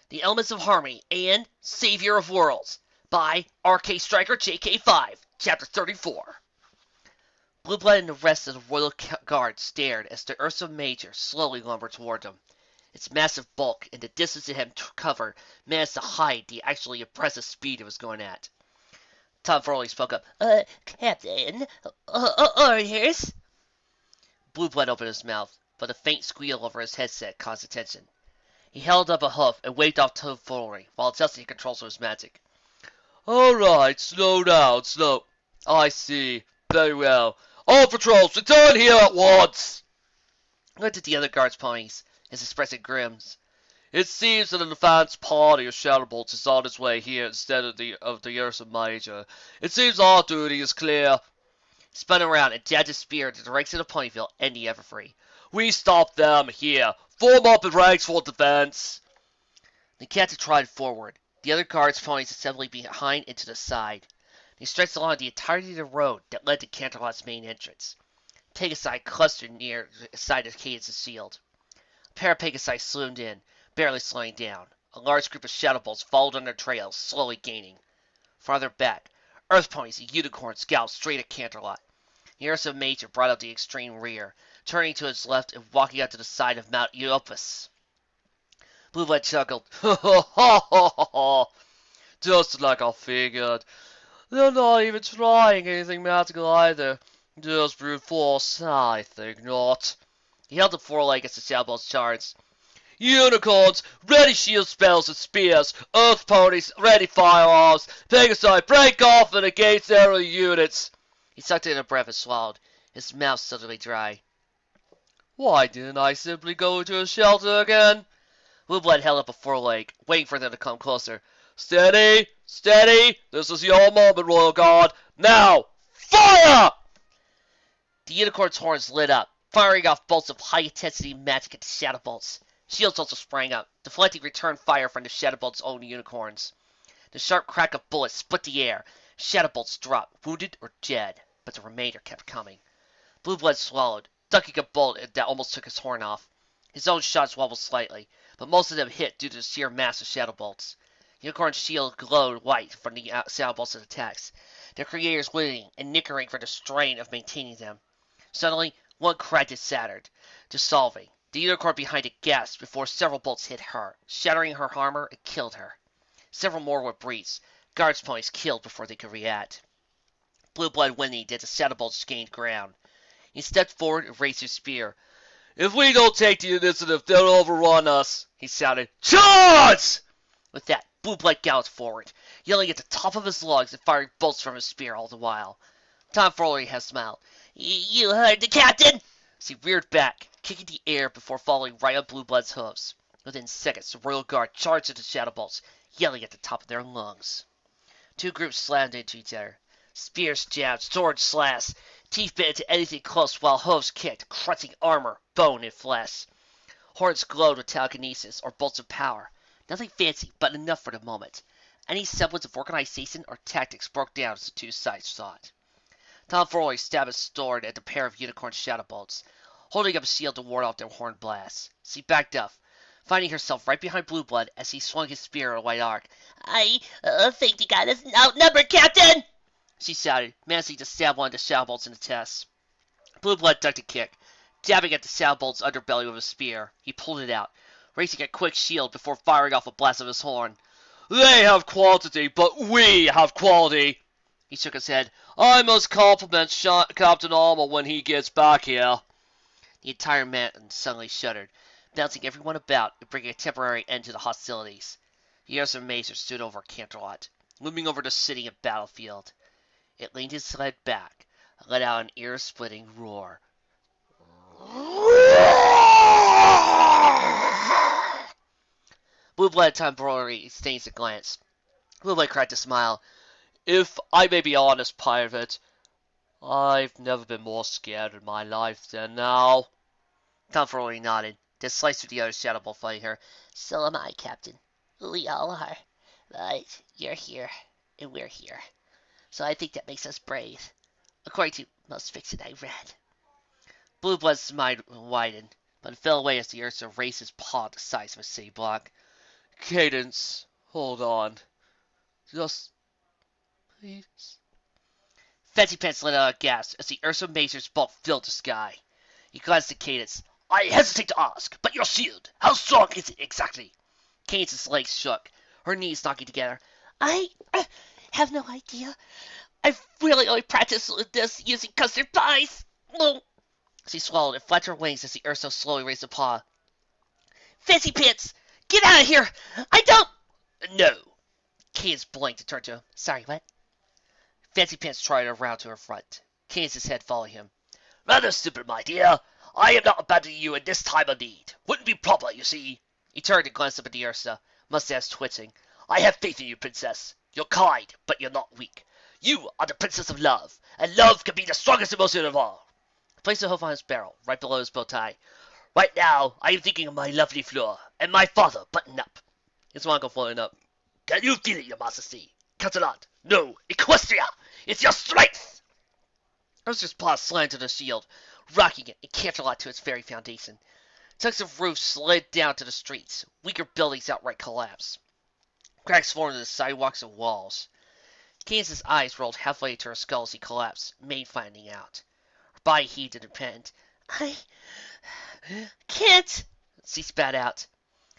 The Elements of Harmony and Savior of Worlds by RK Striker JK5, Chapter 34. Blue Blood and the rest of the Royal Guard stared as the Ursa Major slowly lumbered toward them. Its massive bulk and the distance it had covered managed to hide the actually impressive speed it was going at. Tom Farley spoke up. Captain, orders? Blue Blood opened his mouth, but a faint squeal over his headset caused attention. He held up a hoof and waved off Tom Farley while adjusting the controls of his magic. Alright, slow down, slow. I see. Very well. All patrols, return here at once! He looked at the other guards' ponies, his expression grins. It seems that an advance party of Shadowbolts is on its way here instead of the Ursa Major. It seems our duty is clear. He spun around and jabbed his spear into the ranks of the Ponyville and the Everfree. We stop them here. Form up in ranks for defense. The captain trotted forward, the other guards' ponies assembling behind and to the side. They stretched along the entirety of the road that led to Canterlot's main entrance. Pegasi clustered near the side of Cadence's shield. A pair of Pegasi zoomed in, barely slowing down. A large group of Shadowbolts followed on their trails, slowly gaining. Farther back, Earth ponies and unicorns galloped straight at Canterlot. The Ursa Major brought up the extreme rear, turning to his left and walking out to the side of Mount Eopus. Blue Blood chuckled. Ha ha ha ha ha! Just like I figured. They're not even trying anything magical either. Just brute force, I think not. He held the foreleg as the Shadowbolts charged. Unicorns, ready shield spells and spears. Earth ponies, ready firearms. Pegasi, break off and engage enemy units. He sucked in a breath and swallowed, his mouth suddenly dry. Why didn't I simply go to a shelter again? Blue Blood held up a foreleg, waiting for them to come closer. Steady, steady. This is your moment, Royal Guard. Now, fire! The unicorn's horns lit up, firing off bolts of high-intensity magic at the Shadowbolts. Shields also sprang up, deflecting return fire from the Shadowbolts' own unicorns. The sharp crack of bullets split the air. Shadowbolts dropped, wounded or dead, but the remainder kept coming. Blue Blood swallowed, ducking a bullet that almost took his horn off. His own shots wobbled slightly, but most of them hit due to the sheer mass of Shadowbolts. Unicorn's shield glowed white from the Shadowbolts' attacks, their creators winning and nickering for the strain of maintaining them. Suddenly, one cracked and shattered, dissolving. The unicorn behind it gasped before several bolts hit her, shattering her armor and killed her. Several more were breached, guards' ponies killed before they could react. Blue Blood whinnied as the Shadowbolts gained ground. He stepped forward and raised his spear. If we don't take the initiative, they'll overrun us, he shouted. Charge! With that, Blue Blood galloped forward, yelling at the top of his lungs and firing bolts from his spear all the while. Tom Farley had smiled. You heard the captain? As he reared back, kicking the air before falling right on Blue Blood's hooves. Within seconds, the Royal Guard charged at the Shadowbolts, yelling at the top of their lungs. Two groups slammed into each other. Spears jabbed, swords slashed, teeth bit into anything close while hooves kicked, crunching armor, bone, and flesh. Horns glowed with telekinesis or bolts of power. Nothing fancy, but enough for the moment. Any semblance of organization or tactics broke down as the two sides saw it. Tom Farley stabbed his sword at the pair of unicorn Shadowbolts, holding up a shield to ward off their horn blasts. She backed up, finding herself right behind Blue Blood as he swung his spear at a white arc. I think you got us outnumbered, Captain! She shouted, managing to stab one of the Shadowbolts in the chest. Blue Blood ducked a kick, jabbing at the Shadowbolt's underbelly with a spear. He pulled it out, raising a quick shield before firing off a blast of his horn. They have quantity, but we have quality. He shook his head. I must compliment Captain Armour when he gets back here. The entire mountain suddenly shuddered, bouncing everyone about and bringing a temporary end to the hostilities. The Ursa Major stood over Canterlot, looming over the city and battlefield. It leaned its head back and let out an ear-splitting roar. Blue Blood temporarily exchanged a glance. Blue Blood cracked a smile. If I may be honest, Pirate, I've never been more scared in my life than now. Tom Farley nodded, then sliced through the other Shadowbolt fighting her. So am I, Captain. We all are. But you're here, and we're here. So I think that makes us brave, according to most fiction I read. Blue Blood's mind widened, but it fell away as the Ursa raised his paw the size of a city block. Cadence, hold on. Just, please. Fancy Pants let out a gasp as the Ursa Major's bolt filled the sky. He glanced at Cadence. I hesitate to ask, but your shield, how strong is it exactly? Cadence's legs shook, her knees knocking together. I have no idea. I've really only practiced with this using custard pies. Oh. She swallowed and flapped her wings as the Urso slowly raised a paw. Fancy Pants, get out of here! I don't... No. Cadence blinked and turned to him. Sorry, what? Fancy Pants trotted around to her front. Cadence's head followed him. Rather stupid, my dear. I am not abandoning you in this time of need. Wouldn't be proper, you see. He turned and glanced up at the Ursa, mustache twitching. I have faith in you, princess. You're kind, but you're not weak. You are the princess of love, and love can be the strongest emotion of all. He placed a hoof on his barrel, right below his bow tie. Right now, I am thinking of my lovely Fleur, and my father buttoned up. His monocle floating up. Can you feel it, your majesty? Catalan, no, Equestria, it's your strength! Ursa's paw slanted to the shield, rocking it and canterlot to its very foundation. Chunks of roof slid down to the streets. Weaker buildings outright collapsed. Cracks formed in the sidewalks and walls. Cadence's eyes rolled halfway to her skull as he collapsed, mane flattening out. Her body heaved and repent. I can't. She spat out.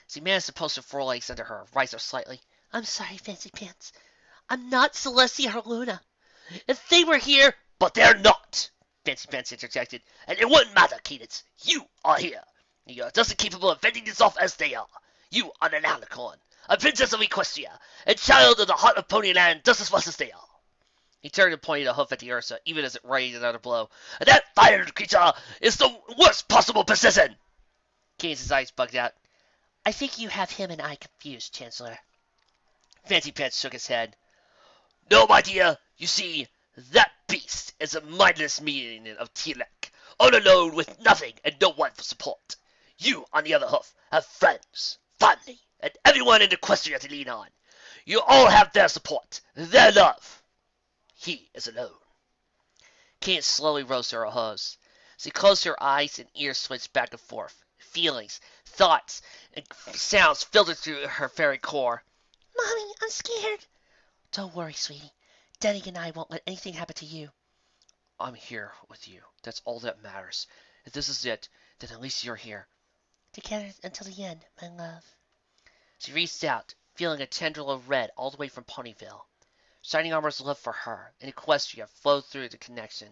She managed to post her forelegs under her, rise her slightly. I'm sorry, Fancy Pants. I'm not Celestia or Luna. If they were here... But they're not, Fancy Pants interjected. And it wouldn't matter, Cadence. You are here. You are just as capable of fending this off as they are. You are an alicorn, a princess of Equestria, a child of the heart of Ponyland just as much as they are. He turned and pointed a hoof at the Ursa, even as it rained another blow. And that fire creature is the worst possible precision. Cadence's eyes bugged out. I think you have him and I confused, Chancellor. Fancy Pants shook his head. No, my dear, you see, that beast is a mindless minion of Tilek, all alone with nothing and no one for support. You, on the other hoof, have friends, family, and everyone in Equestria to lean on. You all have their support, their love. He is alone. Cadence slowly rose to her hose. She closed her eyes and ears switched back and forth. Feelings, thoughts, and sounds filtered through her very core. Mommy, I'm scared. Don't worry, sweetie. Denny and I won't let anything happen to you. I'm here with you. That's all that matters. If this is it, then at least you're here. Together until the end, my love. She reached out, feeling a tendril of red all the way from Ponyville. Shining Armor's love for her and Equestria flowed through the connection,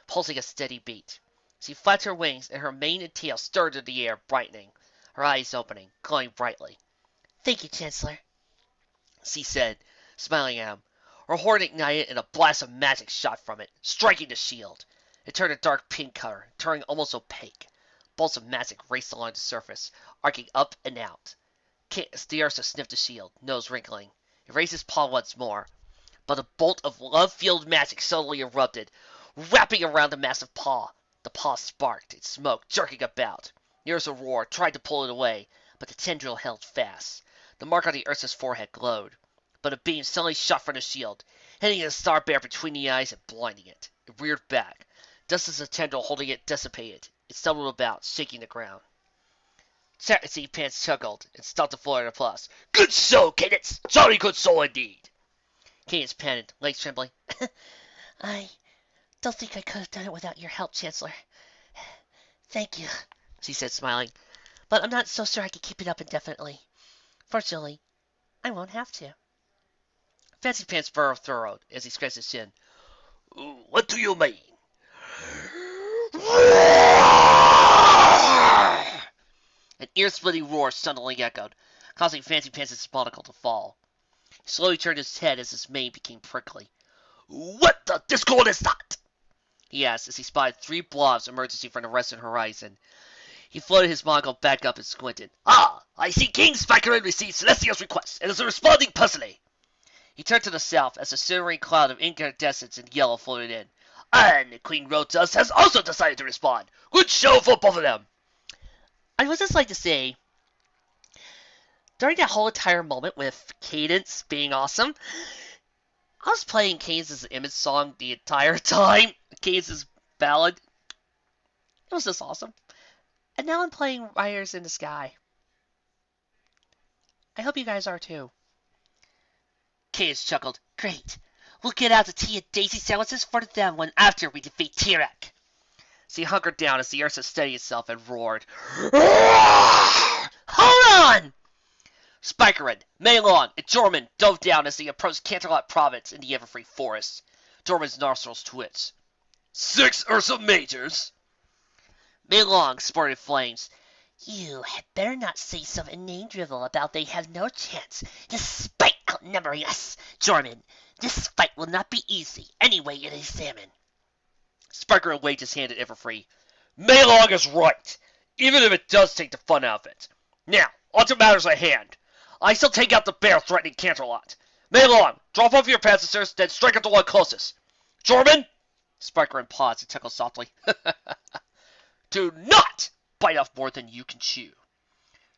pulsing a steady beat. She flapped her wings, and her mane and tail stirred in the air, brightening, her eyes opening, glowing brightly. Thank you, Chancellor, she said, smiling at him. Her horn ignited, and a blast of magic shot from it, striking the shield. It turned a dark pink color, turning almost opaque. Bolts of magic raced along the surface, arcing up and out. The Ursa sniffed the shield, nose wrinkling. He raised his paw once more, but a bolt of love-filled magic suddenly erupted, wrapping around the massive paw. The paw sparked, its smoke jerking about. The Ursa roared, tried to pull it away, but the tendril held fast. The mark on the Ursa's forehead glowed. But a beam suddenly shot from the shield, hitting the star bear between the eyes and blinding it. It reared back, just as the tendril holding it dissipated. It stumbled about, shaking the ground. Fancy Pants chuckled and stopped the floor at applause. Good show, Cadence! Jolly good show indeed! Cadence panted, legs trembling. I don't think I could have done it without your help, Chancellor. Thank you, she said, smiling. But I'm not so sure I can keep it up indefinitely. Fortunately, I won't have to. Fancy Pants furrowed as he scratched his chin. What do you mean? An ear-splitting roar suddenly echoed, causing Fancy Pants' monocle to fall. He slowly turned his head as his mane became prickly. What the discord is that? He asked as he spotted 3 blobs emerging from the western horizon. He floated his monocle back up and squinted. Ah, I see King Spikerin received Celestia's request and is responding personally. He turned to the south as a shimmering cloud of incandescence and yellow floated in. And Queen Rotas has also decided to respond. Good show for both of them. I would just like to say, during that whole entire moment with Cadence being awesome, I was playing Cadence's image song the entire time. Cadence's ballad. It was just awesome. And now I'm playing Riders in the Sky. I hope you guys are too. Cage chuckled. Great. We'll get out the tea and daisy sandwiches for them when after we defeat T-Rex. So he hunkered down as the Ursa steadied itself and roared. Hold on! Spikerin, Meilong, and Jorman dove down as they approached Canterlot Province in the Everfree Forest. Jorman's nostrils twitched. 6 Ursa Majors? Meilong sported flames. You had better not say some inane drivel about they have no chance, despite outnumbering us, Jorman. This fight will not be easy, anyway it is examine. Spikerin waved his hand at Everfree. Meilong is right, even if it does take the fun out of it. Now, on to matters at hand. I shall take out the bear threatening Canterlot. Meilong, drop off your passengers, then strike at the one closest. Jorman? Spikerin paused and chuckled softly. Do not bite off more than you can chew.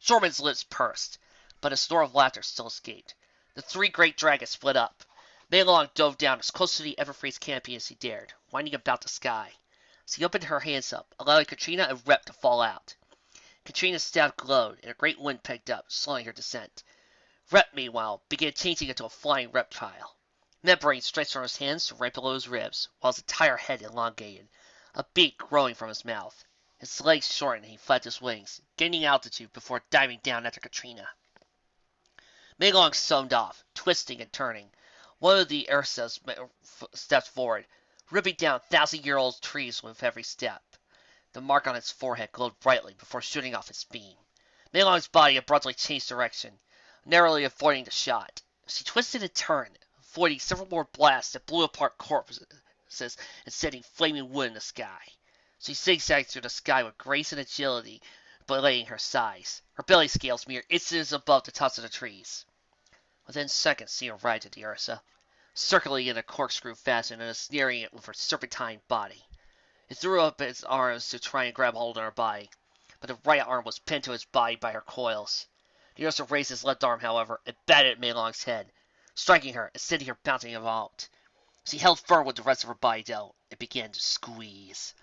Jorman's lips pursed, but a snore of laughter still escaped. The 3 great dragons split up. Meilong dove down as close to the Everfree's canopy as he dared, winding about the sky. As he opened her hands up, allowing Katrina and Rep to fall out. Katrina's staff glowed, and a great wind picked up, slowing her descent. Rep, meanwhile, began changing into a flying reptile. Membrane stretched from his hands to right below his ribs, while his entire head elongated, a beak growing from his mouth. His legs shortened and he flapped his wings, gaining altitude before diving down after Katrina. Meilong zoomed off, twisting and turning. One of the Ursas stepped forward, ripping down 1,000-year-old trees with every step. The mark on its forehead glowed brightly before shooting off its beam. Meilong's body abruptly changed direction, narrowly avoiding the shot. She twisted and turned, avoiding several more blasts that blew apart corpses and sending flaming wood in the sky. She zigzagged through the sky with grace and agility, belaying her size, her belly scales mere inches above the tops of the trees. Within seconds, she arrived at the Ursa, circling in a corkscrew fashion and ensnaring it with her serpentine body. It threw up its arms to try and grab hold of her body, but the right arm was pinned to his body by her coils. The Ursa raised his left arm, however, and batted at Meilong's head, striking her and sending her bouncing about. She held firm with the rest of her body, though, and began to squeeze.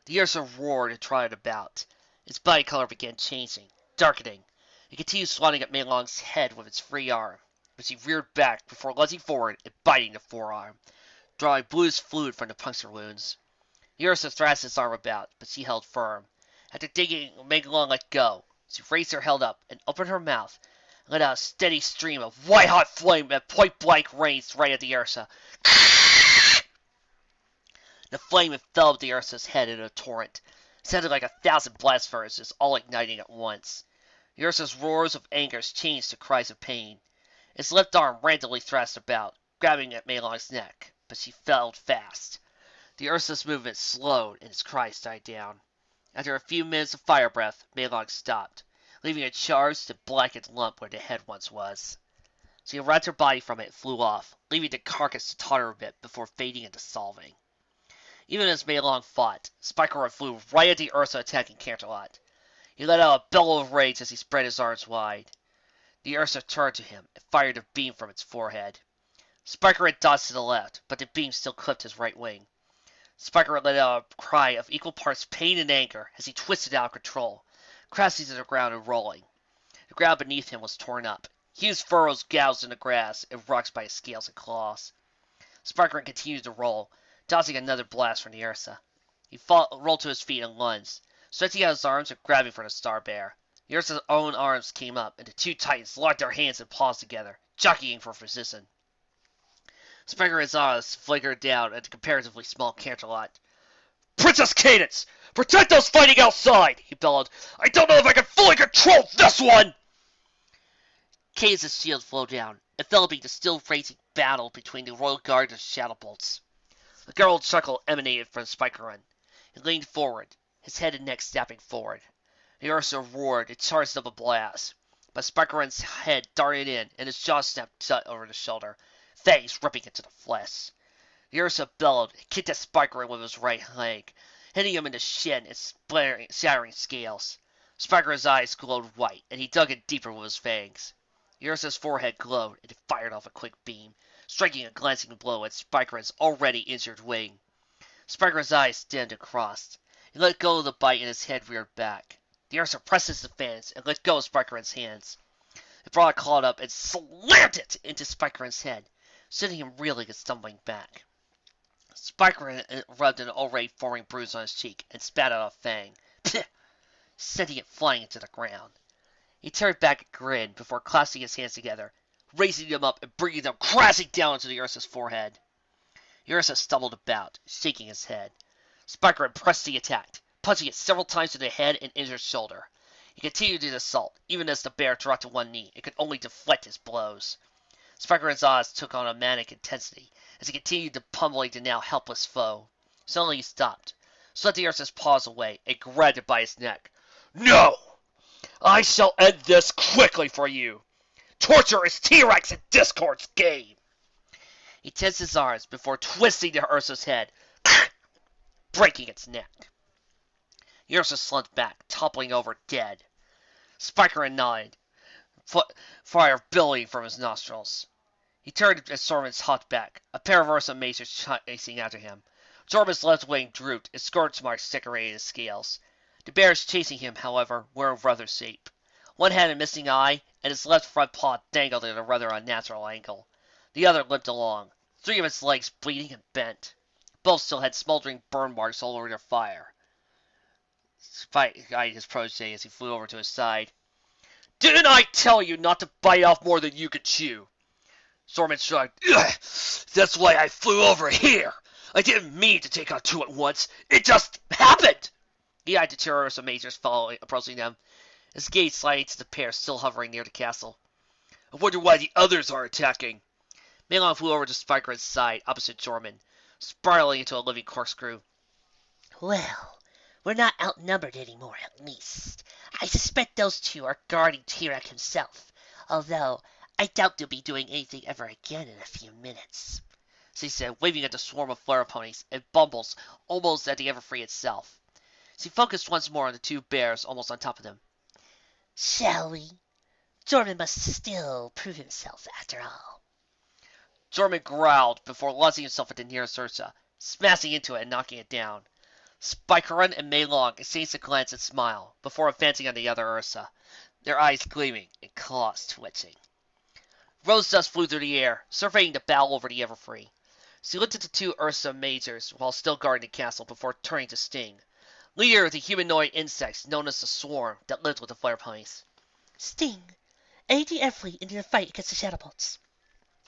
The Ursa roared and trotted about. Its body color began changing, darkening. It continued swatting at Meilong's head with its free arm, but she reared back before lunging forward and biting the forearm, drawing bluish fluid from the puncture wounds. The Ursa thrashed his arm about, but she held firm. After digging, Meilong let go. She raised her head up and opened her mouth, and let out a steady stream of white-hot flame at point-blank range right at the Ursa. The flame enveloped the Ursa's head in a torrent, sounded like 1,000 blast furnaces, all igniting at once. The Ursa's roars of anger changed to cries of pain. Its left arm randomly thrashed about, grabbing at Meilong's neck, but she fell fast. The Ursa's movement slowed, and its cries died down. After a few minutes of fire breath, Meilong stopped, leaving a charged and blackened lump where the head once was. She wrapped her body from it and flew off, leaving the carcass to totter a bit before fading and dissolving. Even as Meilong fought, Spikerin flew right at the Ursa attacking Canterlot. He let out a bellow of rage as he spread his arms wide. The Ursa turned to him and fired a beam from its forehead. Spikerin dodged to the left, but the beam still clipped his right wing. Spikerin let out a cry of equal parts pain and anger as he twisted out of control, crashing to the ground and rolling. The ground beneath him was torn up, huge furrows gouged in the grass and rocks by his scales and claws. Spikerin continued to roll, dodging another blast from the Ursa. He rolled to his feet and lunged, stretching out his arms and grabbing for the star bear. The Ursa's own arms came up, and the two titans locked their hands and paws together, jockeying for position. Spikerin's eyes flickered down at the comparatively small Canterlot. Princess Cadence! Protect those fighting outside! He bellowed. I don't know if I can fully control this one! Cadence's shield flew down, enveloping the still raging battle between the Royal Guard and Shadowbolts. A gurgled chuckle emanated from Spikerin. He leaned forward, his head and neck snapping forward. The Ursa roared and charged up a blast, but Spikerin's head darted in and his jaw snapped shut over the shoulder, fangs ripping into the flesh. The Ursa bellowed and kicked at Spikerin with his right leg, hitting him in the shin and shattering scales. Spikerin's eyes glowed white, and he dug in deeper with his fangs. The Ursa's forehead glowed, and he fired off a quick beam, striking a glancing blow at Spikerin's already injured wing. Spikerin's eyes dimmed and crossed. He let go of the bite and his head reared back. The Ursa pressed his defense and let go of Spikerin's hands. It brought a claw up and slammed it into Spiker's head, sending him reeling and stumbling back. Spiker rubbed an already forming bruise on his cheek and spat out a fang, sending it flying into the ground. He turned back and grinned before clasping his hands together, raising them up and bringing them crashing down into the Ursa's forehead. Ursa stumbled about, shaking his head. Spiker pressed the attack, punching it several times in the head and injured shoulder. He continued his assault, even as the bear dropped to one knee and could only deflect his blows. Spiker's eyes took on a manic intensity as he continued to pummel the now helpless foe. Suddenly he stopped, swept the Ursa's paws away, and grabbed it by his neck. "No! I shall end this quickly for you! Torture is T-Rex and Discord's game!" He tensed his arms before twisting the Ursa's head, breaking its neck. Ursa slumped back, toppling over dead. Spiker nodded, fire billowing from his nostrils. He turned as Zorman's hopped back, a pair of Awesomenesss chasing after him. Zorman's left wing drooped, and scorch marks decorated his scales. The bears chasing him, however, were in rather shape. One had a missing eye, and his left front paw dangled at a rather unnatural angle. The other limped along, 3 of its legs bleeding and bent. Both still had smoldering burn marks all over their fire. Spike eyed his protege as he flew over to his side. "Didn't I tell you not to bite off more than you could chew?" Zorman shrugged. "That's why I flew over here. I didn't mean to take on 2 at once. It just happened." He eyed the two Awesomenesss approaching them, his gaze sliding to the pair still hovering near the castle. "I wonder why the others are attacking." Malon flew over to Spiker's side, opposite Zorman, spiraling into a living corkscrew. Well, we're not outnumbered anymore, at least. I suspect those 2 are guarding T-Rex himself, although I doubt they'll be doing anything ever again in a few minutes," she said, waving at the swarm of flare ponies and bumbles almost at the Everfree itself. She focused once more on the 2 bears almost on top of them. "Shall we? Zorman must still prove himself, after all." Zorman growled before launching himself at the nearest Ursa, smashing into it and knocking it down. Spikerun and Mei Long exchanged a glance and smile before advancing on the other Ursa, their eyes gleaming and claws twitching. Rose dust flew through the air, surveying the battle over the Everfree. She looked at the 2 Ursa majors while still guarding the castle before turning to Sting, leader of the humanoid insects known as the Swarm that lived with the flare ponies. "Sting, aid the Everfree in their fight against the Shadowbolts."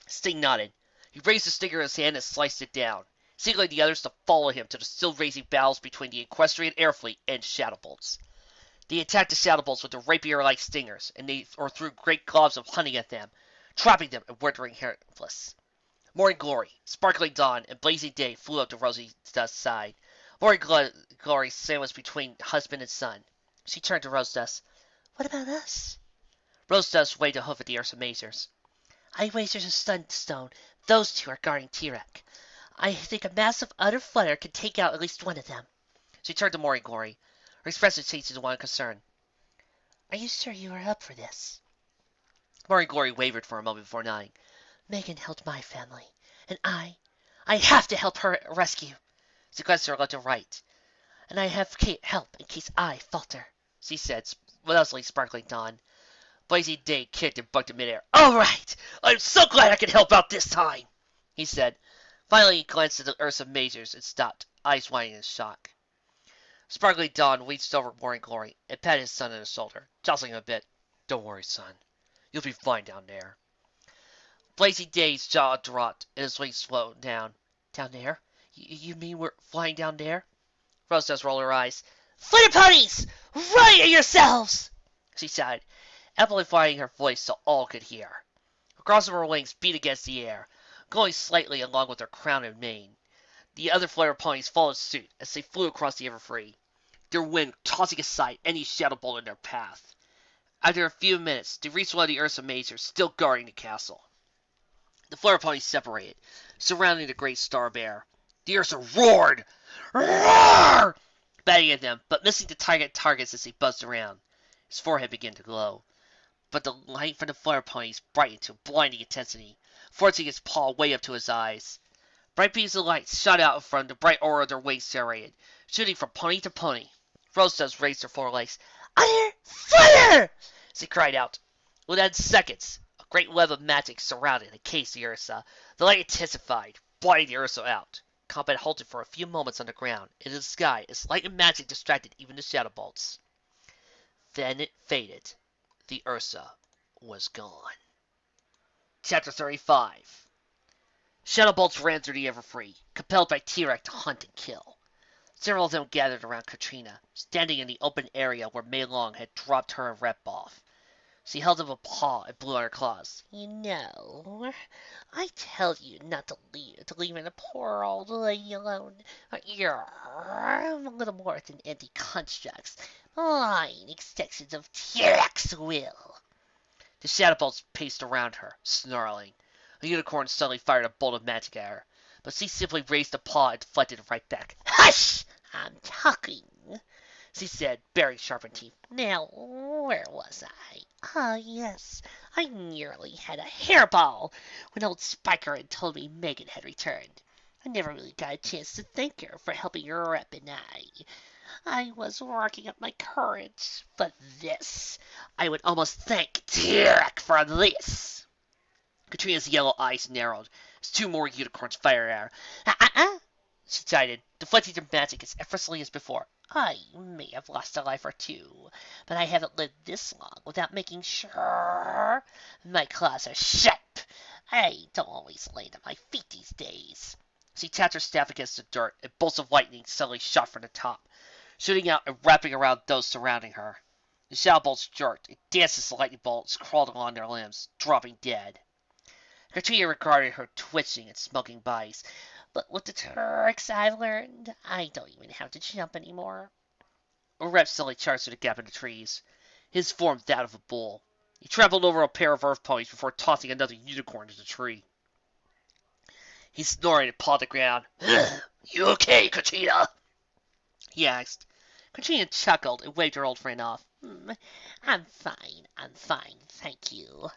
Sting nodded. He raised the stinger in his hand and sliced it down, signaling the others to follow him to the still raging battles between the equestrian air fleet and Shadowbolts. They attacked the Shadowbolts with their rapier-like stingers, and they threw great globs of honey at them, trapping them and rendering helpless. Morning Glory, Sparkling Dawn, and Blazing Day flew up to Rosie Dust's side. Morning Glory sandwiched between husband and son. She turned to Rose Dust. "What about us?" Rose Dust waved a hoof at the Awesomenesss. "I wager a sunstone those 2 are guarding T-Rex. I think a massive utter flutter can take out at least one of them." She turned to Morning Glory. Her expression changed to one of concern. "Are you sure you are up for this?" Morning Glory wavered for a moment before nodding. "Megan helped my family, and I have to help her rescue." She glanced to her left and right. "And I have help in case I falter," she said, without Sparkling Dawn. Blazing Day kicked and bucked in midair. "All right! I'm so glad I can help out this time!" he said. Finally, he glanced at the Awesomenesss and stopped, eyes widening in shock. Sparkling Dawn reached over Morning Glory and patted his son on the shoulder, jostling him a bit. "Don't worry, son. You'll be fine down there." Blazing Day's jaw dropped and his wings slowed down. "Down there? You mean we're flying down there?" Rose Dust rolled her eyes. "Flare ponies! Right at yourselves!" she shouted, amplifying her voice so all could hear. The cross of her wings beat against the air, going slightly along with her crown and mane. The other flare ponies followed suit as they flew across the Everfree, their wind tossing aside any shadow bolt in their path. After a few minutes, they reached one of the Awesomenesss still guarding the castle. The flare ponies separated, surrounding the great star bear. The Ursa roared, "Roar!" batting at them, but missing the targets as he buzzed around. His forehead began to glow, but the light from the flare ponies brightened to blinding intensity, forcing his paw way up to his eyes. Bright beams of light shot out from the bright aura their wings serrated, shooting from pony to pony. Rose Dust raised her forelegs. "Utter fire!" she cried out. Within seconds, a great web of magic surrounded and encased the Ursa. The light intensified, blinding the Ursa out. Combat halted for a few moments on the ground. In the sky, its light and magic distracted even the shadow bolts. Then it faded. The Ursa was gone. Chapter 35. Shadow bolts ran through the Everfree, compelled by T-Rex to hunt and kill. Several of them gathered around Katrina, standing in the open area where Mei Long had dropped her and Rep off. She held up a paw and blew on her claws. You know, I tell you not to leave a poor old lady alone. You're little more than empty constructs, lying extensions of T-Rex will. The shadow bolts paced around her, snarling. The unicorn suddenly fired a bolt of magic at her, but she simply raised a paw and deflected it right back. Hush! I'm talking, she said, baring sharpened teeth. Now, where was I? Ah, yes, I nearly had a hairball when old Spiker had told me Megan had returned. I never really got a chance to thank her for helping your Rep and I was working up my courage, but this, I would almost thank T-Rex for this. Katrina's yellow eyes narrowed as two more unicorns fired at her. She chided, deflecting their magic as effortlessly as before. I may have lost a life or two, but I haven't lived this long without making sure my claws are sharp. I don't always land on my feet these days. She tapped her staff against the dirt, and bolts of lightning suddenly shot from the top, shooting out and wrapping around those surrounding her. The shadow bolts jerked, and danced as the lightning bolts crawled along their limbs, dropping dead. Katrina regarded her twitching and smoking bodies. But with the tricks I've learned, I don't even have to jump anymore. A Rep suddenly charged through the gap in the trees, his form that of a bull. He trampled over a pair of earth ponies before tossing another unicorn into the tree. He snorted and pawed the ground. You okay, Katrina? He asked. Katrina chuckled and waved her old friend off. I'm fine, thank you.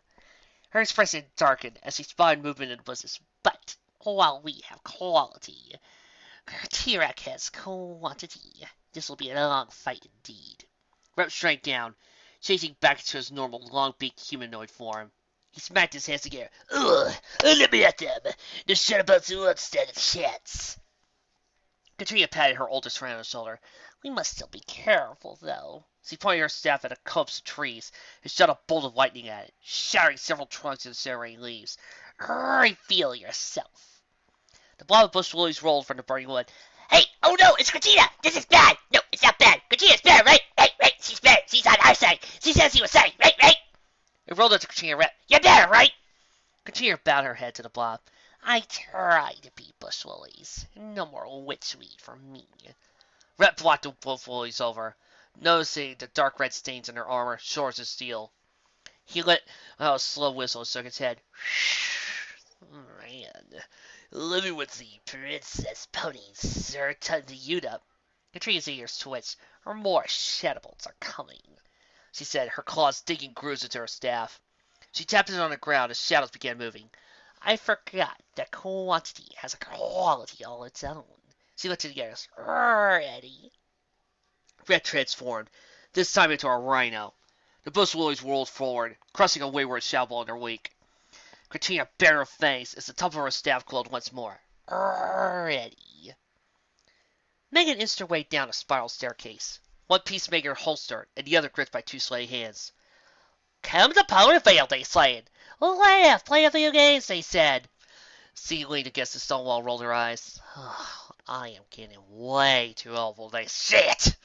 Her expression darkened as she spotted movement in the bushes. But while we have quality, T-Rex has quantity. This will be a long fight indeed. Rep shrank down, changing back into his normal long-beaked humanoid form. He smacked his hands together. Ugh, let me at them. The shadowbolts won't stand a chance. Katrina patted her oldest friend on the shoulder. We must still be careful, though. She pointed her staff at a copse of trees and shot a bolt of lightning at it, shattering several trunks and incinerating leaves. Reveal yourself. The blob of bush lilies rolled from the burning wood. Hey, oh no, it's Katrina! This is bad! No, it's not bad. Katrina's bad, right? Right, she's bad. She's on our side. She says she was sorry, right? It rolled up to Katrina. Rep. You're better, right? Katrina bowed her head to the blob. I try to be bush lilies. No more witchweed for me. Rep blocked the bush lilies over, noticing the dark red stains on her armor, shores of steel. He let out a slow whistle and shook his head. Man, living with the princess ponies sure turned the youth up. Katrina's ears twitched. More shadow bolts are coming, she said, her claws digging grooves into her staff. She tapped it on the ground as shadows began moving. I forgot that quantity has a quality all its own. She looked at the others. Ready? Red transformed, this time into a rhino. The bush lilies whirled forward, crushing a wayward shadow ball in their wake. Katrina bared her fangs as the top of her staff glowed once more. Ready. Megan inched her way down a spiral staircase. One piece Megan holstered, and the other gripped by two sleigh hands. Come to Ponyville, they said. Laugh, play a few games, they said. She leaned against the stone wall and rolled her eyes. Oh, I am getting way too old for this shit.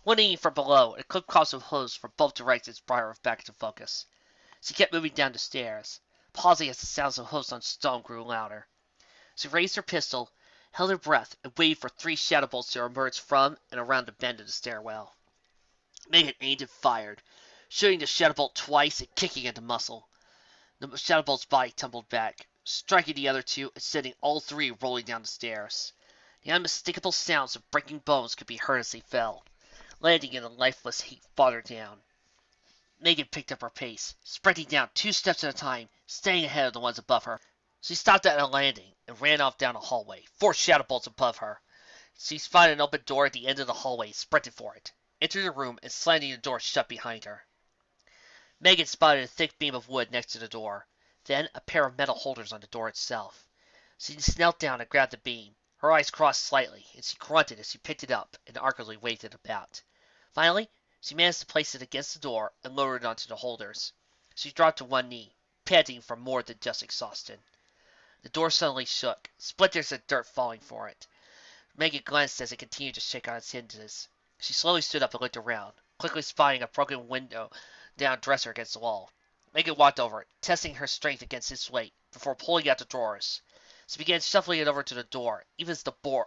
One evening from below, a clip cross of hooves from both directions brought her back into focus. She kept moving down the stairs, pausing as the sounds of hooves on stone grew louder. She raised her pistol, held her breath, and waited for three shadow bolts to emerge from and around the bend of the stairwell. Megan aimed and fired, shooting the shadow bolt twice and kicking into muscle. The shadow bolt's body tumbled back, striking the other two and sending all three rolling down the stairs. The unmistakable sounds of breaking bones could be heard as they fell, landing in a lifeless heap farther down. Megan picked up her pace, sprinting down 2 steps at a time, staying ahead of the ones above her. She stopped at a landing and ran off down a hallway, 4 shadow bolts above her. She spotted an open door at the end of the hallway and sprinted for it, entered the room and slamming the door shut behind her. Megan spotted a thick beam of wood next to the door, then a pair of metal holders on the door itself. She knelt down and grabbed the beam. Her eyes crossed slightly, and she grunted as she picked it up and awkwardly waved it about. Finally, she managed to place it against the door and lower it onto the holders. She dropped to one knee, panting from more than just exhaustion. The door suddenly shook, splinters of dirt falling for it. Megan glanced as it continued to shake on its hinges. She slowly stood up and looked around, quickly spotting a broken window down dresser against the wall. Megan walked over it, testing her strength against its weight, before pulling out the drawers. She began shuffling it over to the door, even as the door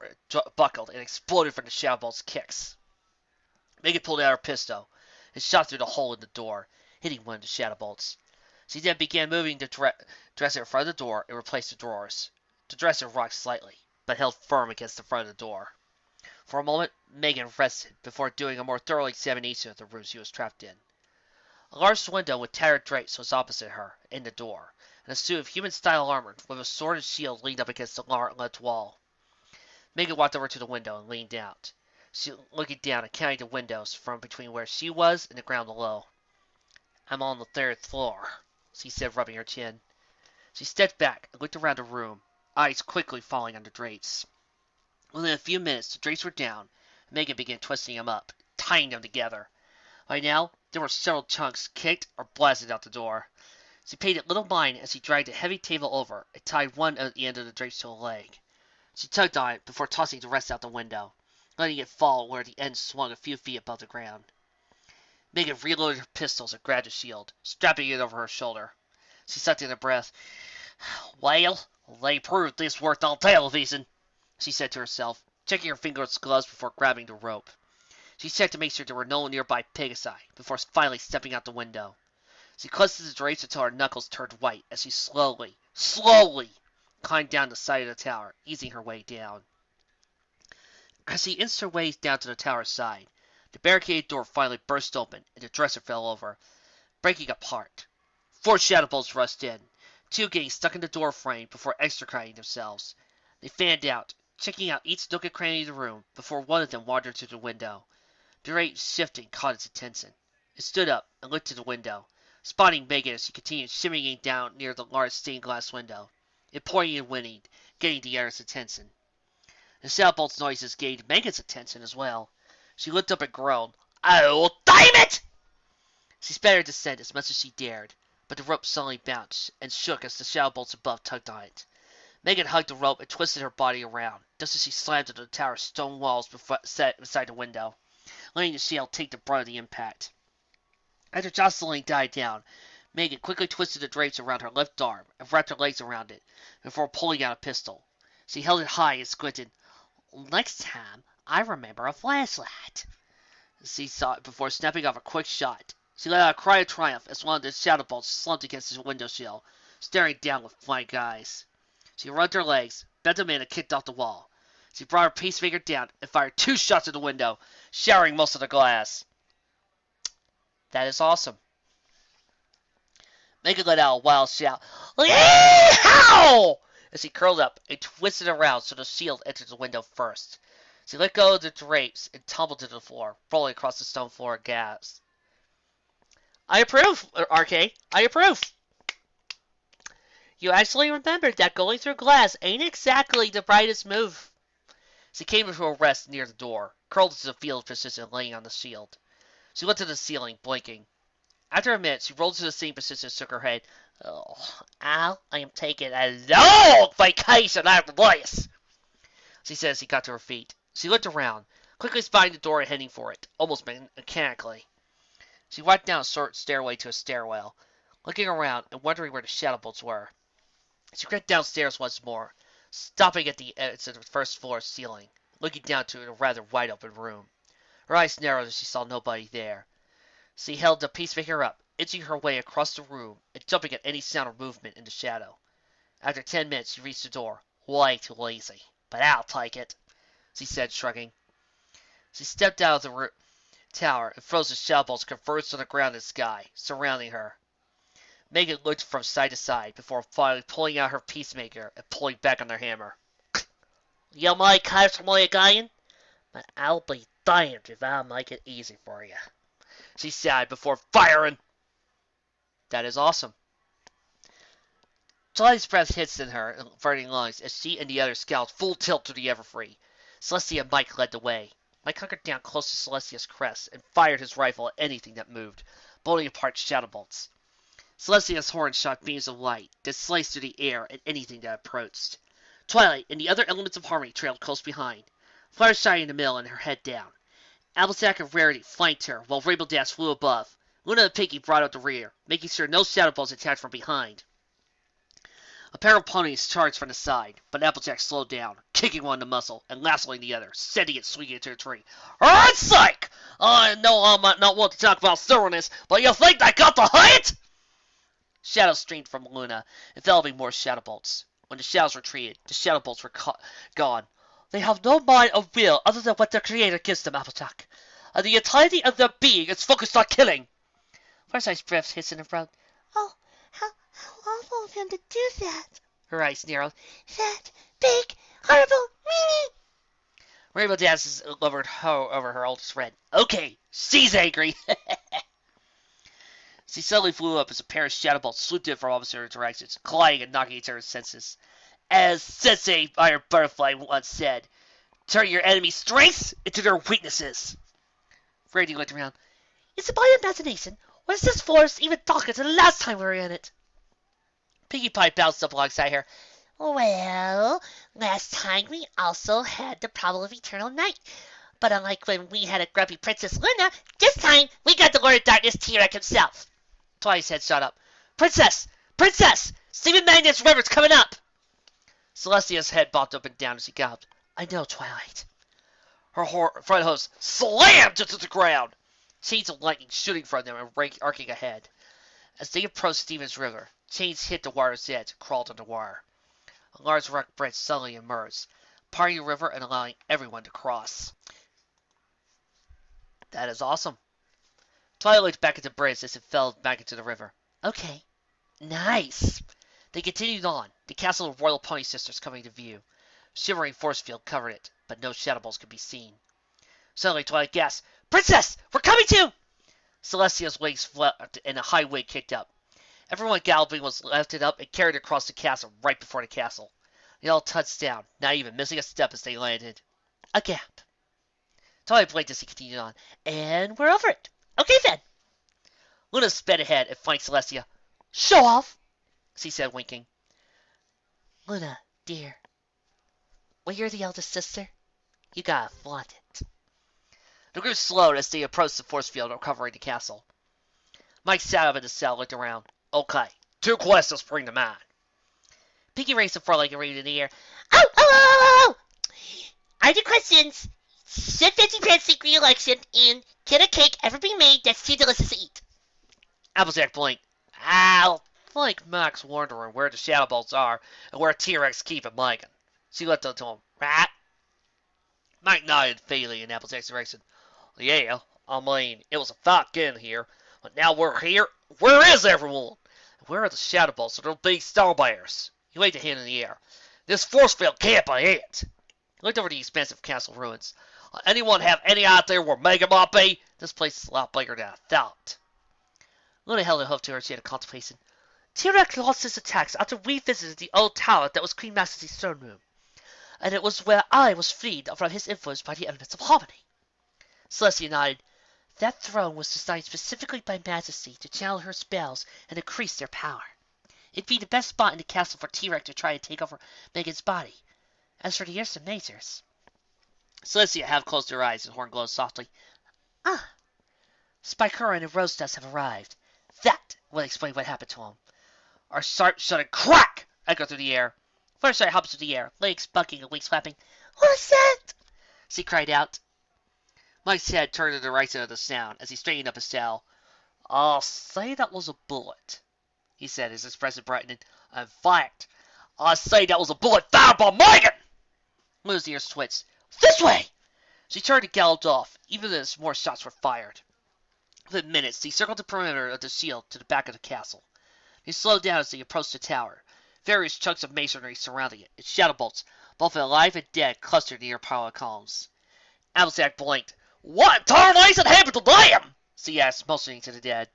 buckled and exploded from the Shadowbolt's kicks. Megan pulled out her pistol and shot through the hole in the door, hitting one of the Shadowbolts. She then began moving the dresser in front of the door and replaced the drawers. The dresser rocked slightly, but held firm against the front of the door. For a moment, Megan rested before doing a more thorough examination of the room she was trapped in. A large window with tattered drapes was opposite her, in the door, and a suit of human-style armor with a sword and shield leaned up against the left wall. Megan walked over to the window and leaned out. She looking down and counting the windows from between where she was and the ground below. "I'm on the 3rd floor," she said, rubbing her chin. She stepped back and looked around the room, eyes quickly falling on the drapes. Within a few minutes, the drapes were down, and Megan began twisting them up, tying them together. By now, there were several chunks kicked or blasted out the door. She paid it little mind as she dragged a heavy table over and tied one at the end of the drapes to a leg. She tugged on it before tossing the rest out the window, letting it fall where the end swung a few feet above the ground. Megan reloaded her pistols and grabbed a shield, strapping it over her shoulder. She sucked in a breath. "Well, they proved this worked on television," she said to herself, checking her fingerless gloves before grabbing the rope. She checked to make sure there were no nearby Pegasi before finally stepping out the window. She clutched at the drapes until her knuckles turned white as she slowly climbed down the side of the tower, easing her way down. As she inched her way down to the tower's side, the barricaded door finally burst open and the dresser fell over, breaking apart. 4 Shadowbolts rushed in, 2 getting stuck in the door frame before extricating themselves. They fanned out, checking out each nook and cranny of the room before one of them wandered to the window. The rate shifting caught its attention. It stood up and looked to the window, spotting Megan as she continued shimmying down near the large stained glass window. It pointed and whinnied, getting the other's attention. The Shadowbolt's noises gained Megan's attention as well. She looked up and groaned. "Oh, damn it!" She sped her descent as much as she dared, but the rope suddenly bounced and shook as the Shadowbolts above tugged on it. Megan hugged the rope and twisted her body around, just as she slammed into the tower's stone walls set beside the window, letting the shield take the brunt of the impact. After jostling died down, Megan quickly twisted the drapes around her left arm and wrapped her legs around it before pulling out a pistol. She held it high and squinted. "Next time, I remember a flashlight," she thought before snapping off a quick shot. She let out a cry of triumph as one of the Shadowbolts slumped against the window sill, staring down with blank eyes. She rubbed her legs, bent them in, and kicked off the wall. She brought her peacemaker down and fired 2 shots at the window, shattering most of the glass. That is awesome. Megan let out a wild shout, "Yeehaw!" as she curled up and twisted around so the shield entered the window first. She let go of the drapes and tumbled to the floor, rolling across the stone floor of gas. "I approve, RK. I approve. You actually remembered that going through glass ain't exactly the brightest move." She came to a rest near the door, curled into the field position laying on the shield. She looked to the ceiling, blinking. After a minute, she rolled to the same position and shook her head. "Oh, Al, I am taking a long vacation after this," she said as she got to her feet. She looked around, quickly spotting the door and heading for it, almost mechanically. She walked down a short stairway to a stairwell, looking around and wondering where the Shadowbolts were. She crept downstairs once more, stopping at the edge of the first floor ceiling, looking down to a rather wide-open room. Her eyes narrowed as she saw nobody there. She held the peacemaker up, inching her way across the room and jumping at any sound or movement in the shadow. After 10 minutes, she reached the door. "Way too lazy, but I'll take it," she said, shrugging. She stepped out of the tower and frozen Shadowbolts converged on the ground and sky, surrounding her. Megan looked from side to side before finally pulling out her peacemaker and pulling back on her hammer. "You might catch me again, but I'll be damned if I make it easy for you," she sighed before firing. That is awesome. Twilight's breath hits in her farting lungs as she and the others scowled full tilt to the Everfree. Celestia and Mike led the way. Mike hunkered down close to Celestia's crest and fired his rifle at anything that moved, blowing apart shadow bolts. Celestia's horn shot beams of light that sliced through the air at anything that approached. Twilight and the other elements of harmony trailed close behind, Fluttershy in the middle and her head down. Applejack and Rarity flanked her, while Rainbow Dash flew above. Luna and Pinkie brought out the rear, making sure no shadow bolts attacked from behind. A pair of ponies charged from the side, but Applejack slowed down, kicking one in the muscle and lassoing the other, sending it swinging into a tree. Alright, psych! I know I'm not one to talk about thoroughness, but you think I got the height? Shadows streamed from Luna, enveloping more shadow bolts. When the shadows retreated, the shadow bolts were gone. They have no mind or will other than what their creator gives them, Applejack. And the entirety of their being is focused on killing. Fireside breath hits in her throat. Oh, how awful of him to do that. Her eyes narrowed. That big, horrible me. Rainbow Dash lowered over her oldest friend. Okay, she's angry. She suddenly flew up as a pair of shadow bolts swooped in from opposite directions, colliding and knocking each other's senses. As Sensei Iron Butterfly once said, turn your enemy's strengths into their weaknesses. Rarity looked around. Is it my imagination, or is this forest even darker than the last time we were in it? Pinkie Pie bounced up alongside her. Well, last time we also had the problem of eternal night. But unlike when we had a grumpy Princess Luna, this time we got the Lord of Darkness T-Rex himself. Twilight's head shot up. Princess! Princess! Stephen Magnet's river's coming up! Celestia's head bobbed up and down as he galloped. I know, Twilight. Her front hooves slammed into the ground. Chains of lightning shooting from them and arcing ahead. As they approached Stevens River, chains hit the water's edge and crawled on the wire. A large rock bridge suddenly emerged, parting the river and allowing everyone to cross. That is awesome. Twilight looked back at the bridge as it fell back into the river. Okay. Nice! They continued on, the castle of Royal Pony Sisters coming to view. Shimmering force field covered it, but no shadow balls could be seen. Suddenly Twilight gasped, Princess! We're coming to! Celestia's wings flapped and a high wing kicked up. Everyone galloping was lifted up and carried across the castle right before the castle. They all touched down, not even missing a step as they landed. A gap. Twilight blinked as he continued on. And we're over it. Okay then. Luna sped ahead and flanked Celestia. Show off, she said, winking. Luna, dear. Well, you're the eldest sister. You gotta flaunt it. The group slowed as they approached the force field covering the castle. Mike sat up in the cell and looked around. Okay, 2 questions bring to mind. Pinkie raised the foreleg and read in the air. Oh! Are the questions, should 50 Pants seek re-election, and can a cake ever be made that's too delicious to eat? Applejack blinked. Ow! Like Max wondering where the shadow bolts are and where T-Rex keep it Mike. She looked up to him. Right? Mike nodded faintly in Applejack's direction. Yeah, I mean, it was a fight getting here, but now we're here. Where is everyone? Where are the shadow bolts or the big Star Bears? He waved a hand in the air. This force field can't be it. He looked over the expansive castle ruins. Anyone have any idea where Mega might be? This place is a lot bigger than I thought. Luna held a hoof to her chin in contemplation. T-Rex lost his attacks after we visited the old tower that was Queen Majesty's throne room. And it was where I was freed from his influence by the elements of harmony. Celestia nodded. That throne was designed specifically by Majesty to channel her spells and increase their power. It'd be the best spot in the castle for T-Rex to try and take over Megan's body. As for the Ursa Majors... Celestia half closed her eyes and horn glowed softly. Ah, Spikerin and Rose Dust have arrived. That will explain what happened to him. Our sharp shudder crack echoed through the air. Fluttershy hopped through the air, legs bucking and wings flapping. What's that? She cried out. Mike's head turned in the direction of the sound as he straightened up his saddle. I'll say that was a bullet, he said, his expression brightening. In fact, I say that was a bullet fired by Megan! Luna's ears twitched. This way! She turned and galloped off, even as more shots were fired. Within minutes, he circled the perimeter of the shield to the back of the castle. He slowed down as he approached the tower. Various chunks of masonry surrounding it, its shadow bolts, both alive and dead, clustered near power columns. Applejack blinked. What in tarnation happened to them? She asked, motioning to the dead.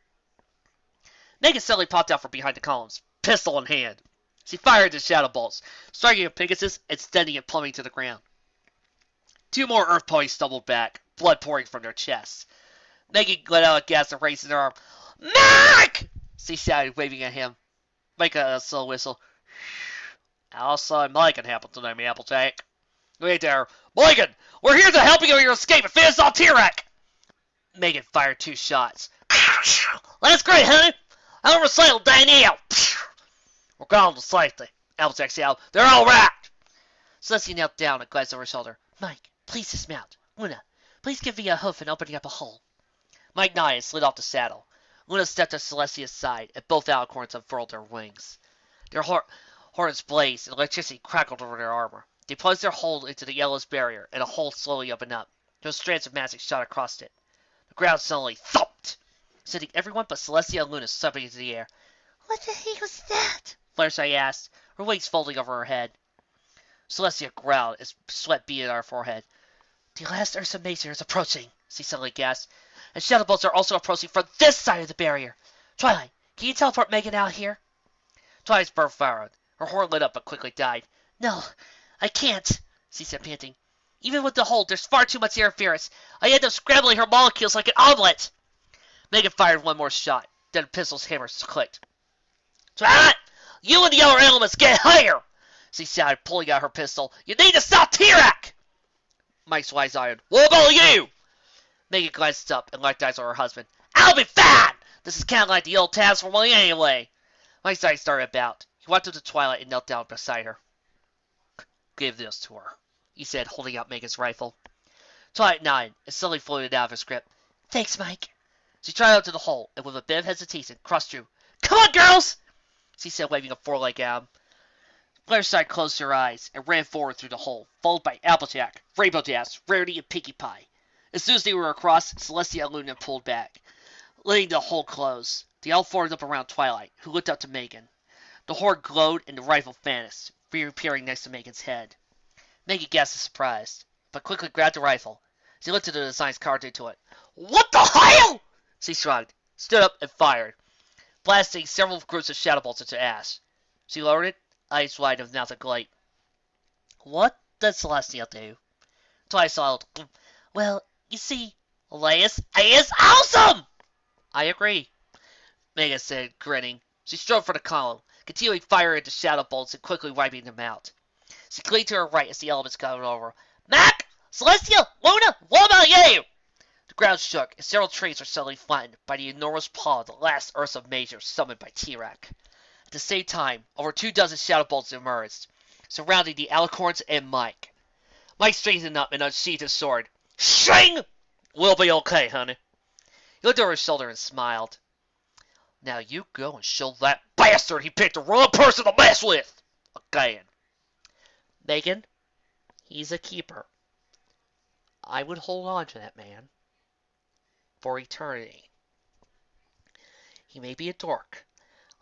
Megan suddenly popped out from behind the columns, pistol in hand. She fired the shadow bolts, striking at Pegasus and sending it plummeting to the ground. Two more Earth ponies stumbled back, blood pouring from their chests. Megan let out a gasp and raised her arm. Mac! She shouted, waving at him. Mike a slow whistle. Outside Mike can happen tonight, me Applejack. Wait there. Megan, we're here to help you with your escape and finish off T-Rex! Megan fired 2 shots. That's great, honey. I'll recycle Danielle. We're gone to safety. Applejack yelled. They're all right. Celestia knelt down and glanced over her shoulder. Mike, please dismount. Luna, please give me a hoof and opening up a hole. Mike nodded and slid off the saddle. Luna stepped to Celestia's side, and both alicorns unfurled their wings. Their horns blazed, and electricity crackled over their armor. They plunged their hold into the yellow's barrier, and a hole slowly opened up. Those strands of magic shot across it. The ground suddenly thumped, sending everyone but Celestia and Luna stumping into the air. What the heck was that? Fluttershy asked, her wings folding over her head. Celestia growled as sweat beaded on her forehead. The last Awesomenesss is approaching, she suddenly gasped. And shadow bolts are also approaching from this side of the barrier. Twilight, can you teleport Megan out here? Twilight's burst fired. Her horn lit up but quickly died. No, I can't, she said, panting. Even with the hold, there's far too much interference. I end up scrambling her molecules like an omelet. Megan fired one more shot. Then the pistol's hammer clicked. Twilight, you and the other elements get higher! She shouted, pulling out her pistol. You need to stop T-Rex! Mike's wise iron. What about you? Megan glanced up and locked eyes on her husband. I'll be fine! This is kind of like the old times for me anyway. Mike's eyes started about. He walked up to Twilight and knelt down beside her. Give this to her, he said, holding out Megan's rifle. Twilight nodded and suddenly floated out of his grip. Thanks, Mike. She tried out to the hole and with a bit of hesitation crossed through. Come on, girls! She said, waving a foreleg at him. Fluttershy closed her eyes and ran forward through the hole, followed by Applejack, Rainbow Dash, Rarity, and Pinkie Pie. As soon as they were across, Celestia and Luna pulled back, letting the hole close. They all formed up around Twilight, who looked up to Megan. The horn glowed and the rifle vanished, reappearing next to Megan's head. Megan gasped in surprise, but quickly grabbed the rifle. She looked at the designs carved into it. What the hell? She shrugged, stood up, and fired, blasting several groups of shadow bolts into ash. She lowered it, eyes wide and mouth agate. What does Celestia do? Twilight smiled. Well, you see, Elias is awesome! I agree, Megan said, grinning. She strode for the column, continuing firing at the shadow bolts and quickly wiping them out. She gleamed to her right as the elements got over. Mac! Celestia! Luna! What about you? The ground shook, and several trees were suddenly flattened by the enormous paw of the last Awesomenesss summoned by T-Rex. At the same time, over 24 shadow bolts emerged, surrounding the alicorns and Mike. Mike straightened up and unsheathed his sword. Shing! We'll be okay, honey. He looked over his shoulder and smiled. Now you go and show that bastard he picked the wrong person to mess with! Again. Megan, he's a keeper. I would hold on to that man for eternity. He may be a dork,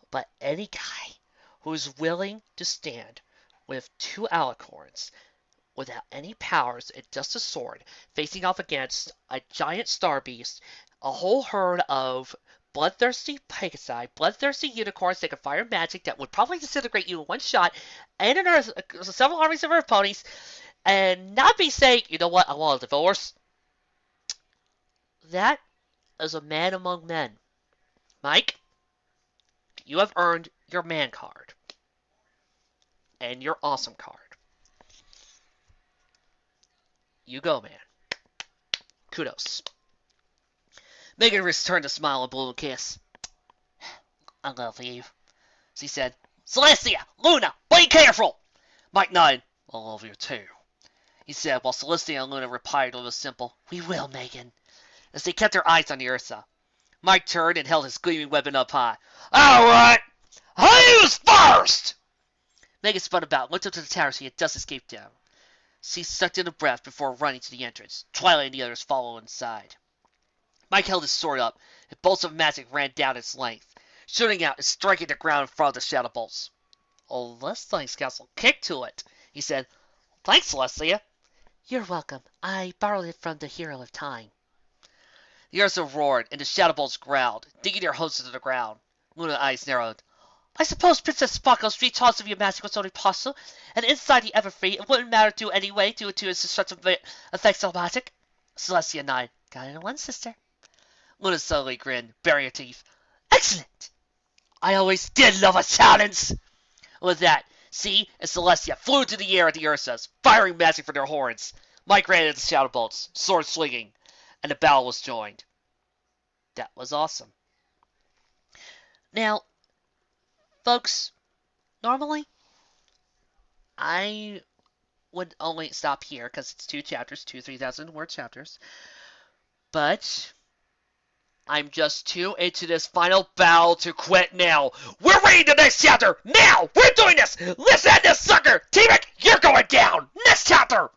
but any guy who is willing to stand with 2 alicorns without any powers and just a sword, facing off against a giant star beast, a whole herd of bloodthirsty Pegasi, bloodthirsty unicorns that can fire magic that would probably disintegrate you in one shot, and several armies of Earth ponies, and not be saying, you know what, I want a divorce. That is a man among men. Mike, you have earned your man card and your awesome card. You go, man. Kudos. Megan returned a smile and blew a kiss. I love you, she said. Celestia! Luna! Be careful! Mike nodded. I love you too, he said, while Celestia and Luna replied with a simple, We will, Megan, as they kept their eyes on the Ursa. Mike turned and held his gleaming weapon up high. All right! Who's first? Megan spun about and looked up to the tower she had just escaped down. She sucked in a breath before running to the entrance. Twilight and the others followed inside. Mike held his sword up, and bolts of magic ran down its length, shooting out and striking the ground in front of the shadow bolts. Oh, this thing's got some kick to it, he said. Thanks, Celestia. You're welcome. I borrowed it from the Hero of Time. The Ursa roared, and the shadow bolts growled, digging their hooves into the ground. Luna's eyes narrowed. I suppose Princess Sparkle's 3 tons of your magic was only partial, and inside the Everfree it wouldn't matter to anyway due to its destructive effects on magic. Celestia nodded. Got it in one, sister. Luna suddenly grinned, baring her teeth. Excellent! I always did love a challenge! With that, C and Celestia flew into the air at the Ursas, firing magic from their horns. Mike ran into the Shadow Bolts, sword swinging, and the battle was joined. That was awesome. Now, folks, normally, I would only stop here because it's 2 chapters, 2 3,000-word chapters. But I'm just too into this final battle to quit now. We're reading the next chapter now. We're doing this. Let's end this sucker. T-Rex, you're going down. Next chapter.